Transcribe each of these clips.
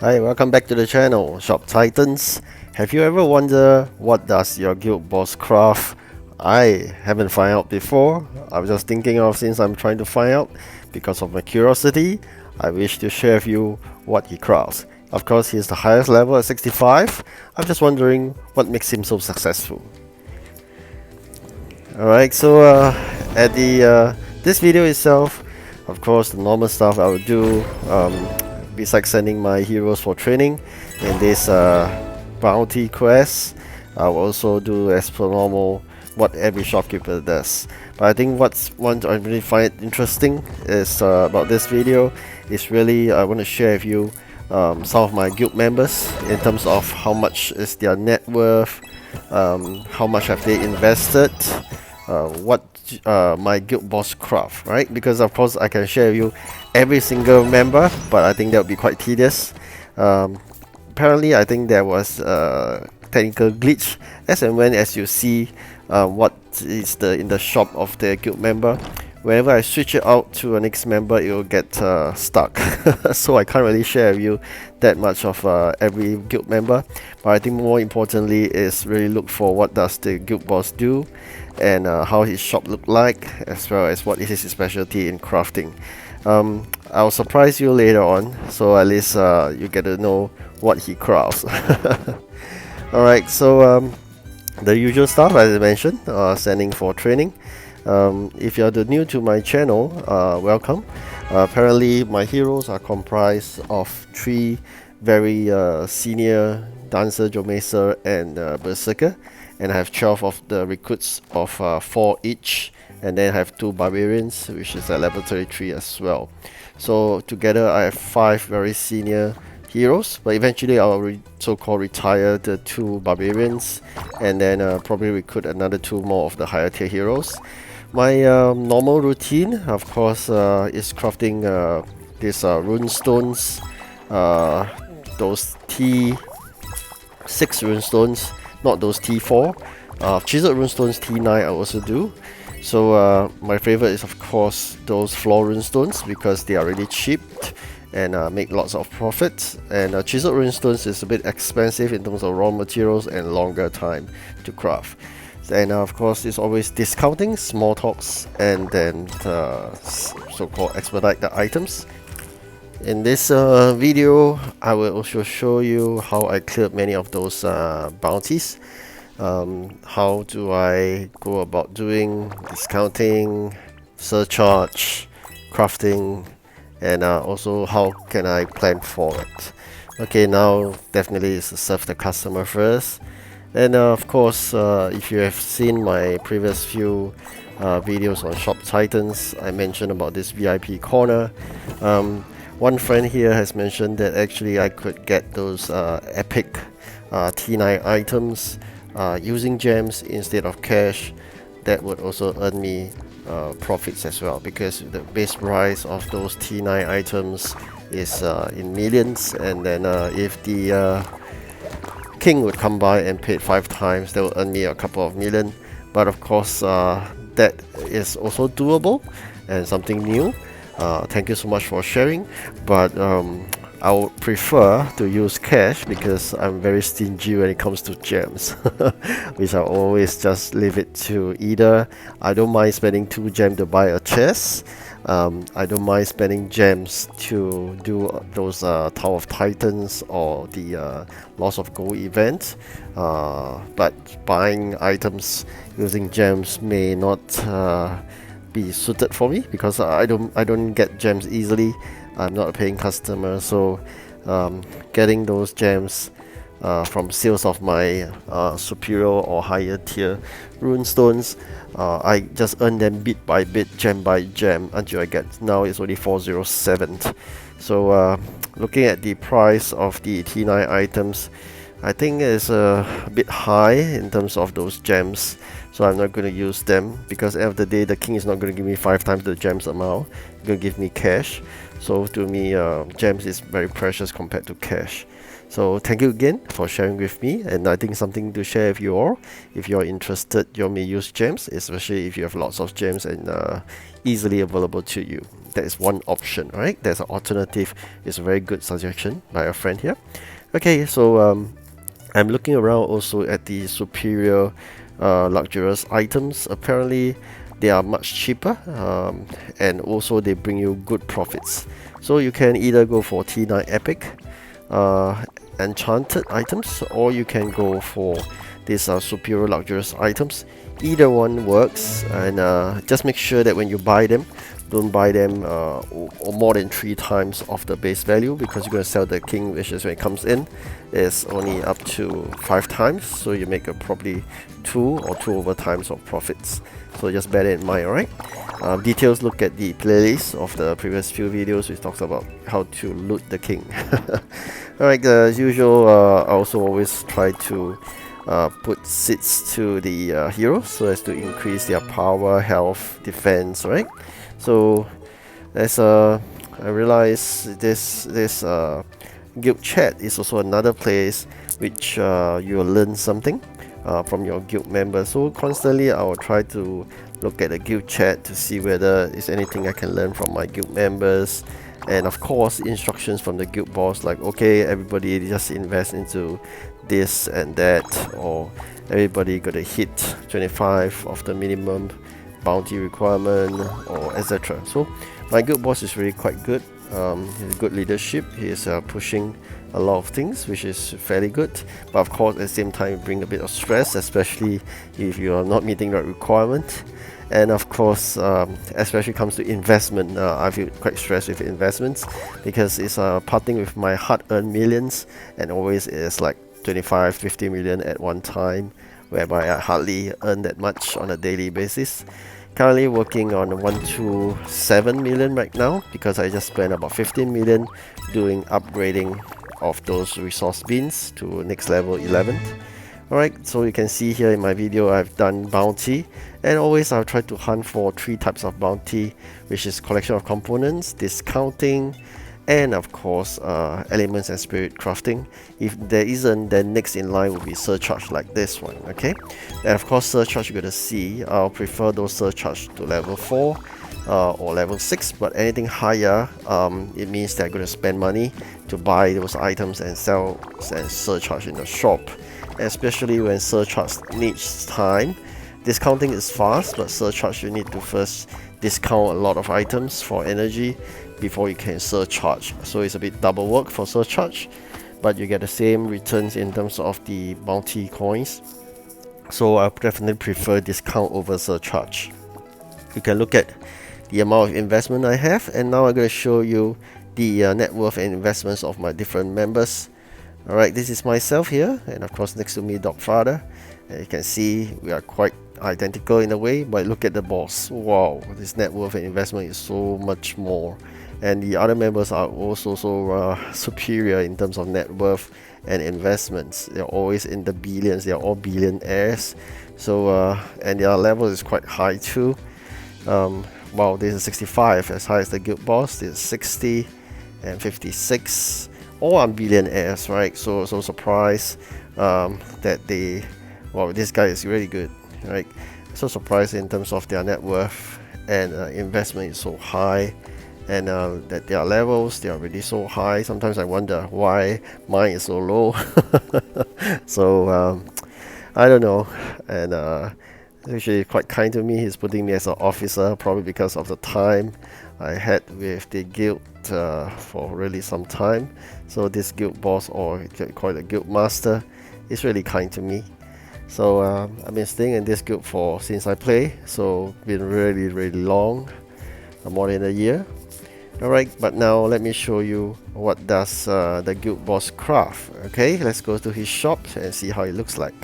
Hi, welcome back to the channel, Shop Titans. Have you ever wondered what does your guild boss craft? I haven't found out before. I was just thinking of since I'm trying to find out. Because of my curiosity, I wish to share with you what he crafts. Of course, he's the highest level at 65. I'm just wondering what makes him so successful. Alright, so at the this video itself, of course, the normal stuff I would do. Besides sending my heroes for training in this bounty quest, I will also do as per normal what every shopkeeper does. But I think one I really find interesting is about this video is really I want to share with you some of my guild members in terms of how much is their net worth, how much have they invested, what my guild boss craft, right? Because of course I can share with you every single member, but I think that would be quite tedious. Apparently I think there was a technical glitch as and when as you see what is in the shop of the guild member. Whenever I switch it out to a next member, it will get stuck. So I can't really share with you that much of every guild member. But I think more importantly is really look for what does the guild boss do, and how his shop look like, as well as what is his specialty in crafting. I'll surprise you later on, so at least you get to know what he crafts. Alright, so the usual stuff as I mentioned, sending for training. If you're new to my channel, welcome. Apparently my heroes are comprised of 3 very senior Dancer, GUILDMASTER and Berserker, and I have 12 of the recruits of 4 each, and then I have 2 Barbarians which is at level 33 as well. So together I have 5 very senior heroes, but eventually I'll so-called retire the 2 Barbarians and then probably recruit another 2 more of the higher tier heroes. My normal routine, of course, is crafting these rune stones, those T6 rune stones, not those T4. Chiseled rune stones T9 I also do. So my favorite is of course those floor rune stones because they are really cheap and make lots of profits. And chiseled rune stones is a bit expensive in terms of raw materials and longer time to craft. And of course it's always discounting, small talks, and then so-called expedite the items. In this video I will also show you how I cleared many of those bounties. How do I go about doing discounting, surcharge, crafting, and also how can I plan for it. Okay, now definitely is to serve the customer first. And of course, if you have seen my previous few videos on Shop Titans, I mentioned about this VIP corner. One friend here has mentioned that actually I could get those epic T9 items using gems instead of cash. That would also earn me profits as well, because the base price of those T9 items is in millions, and then if the King would come by and pay 5 times, that will earn me a couple of million. But of course that is also doable and something new. Thank you so much for sharing, but I would prefer to use cash because I'm very stingy when it comes to gems. Which I always just leave it to either I don't mind spending 2 gems to buy a chest, I don't mind spending gems to do those Tower of Titans or the Loss of Gold event, but buying items using gems may not be suited for me because I don't get gems easily. I'm not a paying customer, so getting those gems from sales of my superior or higher tier rune stones, I just earn them bit by bit, gem by gem, until I get, now it's only 407. So looking at the price of the T9 items, I think it's a bit high in terms of those gems, so I'm not going to use them, because at the end of the day the king is not going to give me 5 times the gems amount, he's going to give me cash. So to me, gems is very precious compared to cash. So thank you again for sharing with me, and I think something to share with you all. If you're interested, you may use gems, especially if you have lots of gems and easily available to you. that is one option, right? There's an alternative. It's a very good suggestion by a friend here. Okay, so I'm looking around also at the superior luxurious items. Apparently they are much cheaper, and also they bring you good profits. So you can either go for T9 Epic enchanted items, or you can go for these superior luxurious items. Either one works, and just make sure that when you buy them, don't buy them or more than 3 times of the base value, because you're going to sell the king, which is when it comes in is only up to 5 times, so you make probably 2 or 2 over times of profits. So just bear that in mind. Alright, details, look at the playlist of the previous few videos which talks about how to loot the king. Alright, as usual, I also always try to put seeds to the heroes so as to increase their power, health, defense, right? So as I realize this guild chat is also another place which you will learn something from your guild members. So constantly I will try to look at the guild chat to see whether there's anything I can learn from my guild members, and of course instructions from the guild boss, like, okay, everybody just invest into this and that, or everybody gotta hit 25 of the minimum bounty requirement, or etc. So my guild boss is really quite good. He's good leadership. He is pushing a lot of things, which is fairly good, but of course at the same time it brings a bit of stress, especially if you are not meeting that requirement. And of course, especially comes to investment, I feel quite stressed with investments, because it's parting with my hard-earned millions, and always is like 25-50 million at one time, whereby I hardly earn that much on a daily basis. Currently working on 127 million right now, because I just spent about 15 million doing upgrading of those resource bins to next level 11. Alright, so you can see here in my video I've done bounty, and always I'll try to hunt for 3 types of bounty, which is collection of components, discounting, and of course elements and spirit crafting. If there isn't, then next in line will be surcharge, like this one. Okay, and of course surcharge you're gonna see, I'll prefer those surcharge to level 4 or level 6, but anything higher, it means they're going to spend money to buy those items and sell and surcharge in the shop, especially when surcharge needs time. Discounting is fast, but surcharge you need to first discount a lot of items for energy before you can surcharge. So it's a bit double work for surcharge, but you get the same returns in terms of the bounty coins. So I definitely prefer discount over surcharge. You can look at the amount of investment I have, and now I'm going to show you the net worth and investments of my different members. Alright, this is myself here, and of course next to me Dogfather. And you can see we are quite identical in a way, but look at the boss. Wow, this net worth and investment is so much more, and the other members are also so superior in terms of net worth and investments. They're always in the billions. They're all billionaires. So and their level is quite high too. Wow, this is 65, as high as the guild boss. This is 60 and 56. All are billionaires, right? So surprised that they, wow, this guy is really good, right? So surprised in terms of their net worth and investment is so high, and that their levels, they are really so high. Sometimes I wonder why mine is so low. So I don't know, and actually quite kind to me. He's putting me as an officer, probably because of the time I had with the guild for really some time. So this guild boss, or you can call it a guild master, is really kind to me. So I've been staying in this guild since I play, so been really long, more than a year. Alright, but now let me show you what does the guild boss craft. Okay, let's go to his shop and see how it looks like.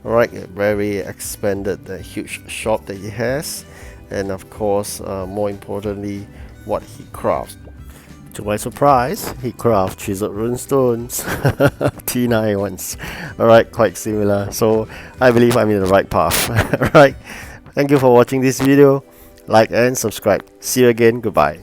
Alright, a very expanded, huge shop that he has, and of course, more importantly, what he crafts. To my surprise, he crafts chiseled runestones, T9 ones. Alright, quite similar. So I believe I'm in the right path. Alright, thank you for watching this video. Like and subscribe. See you again. Goodbye.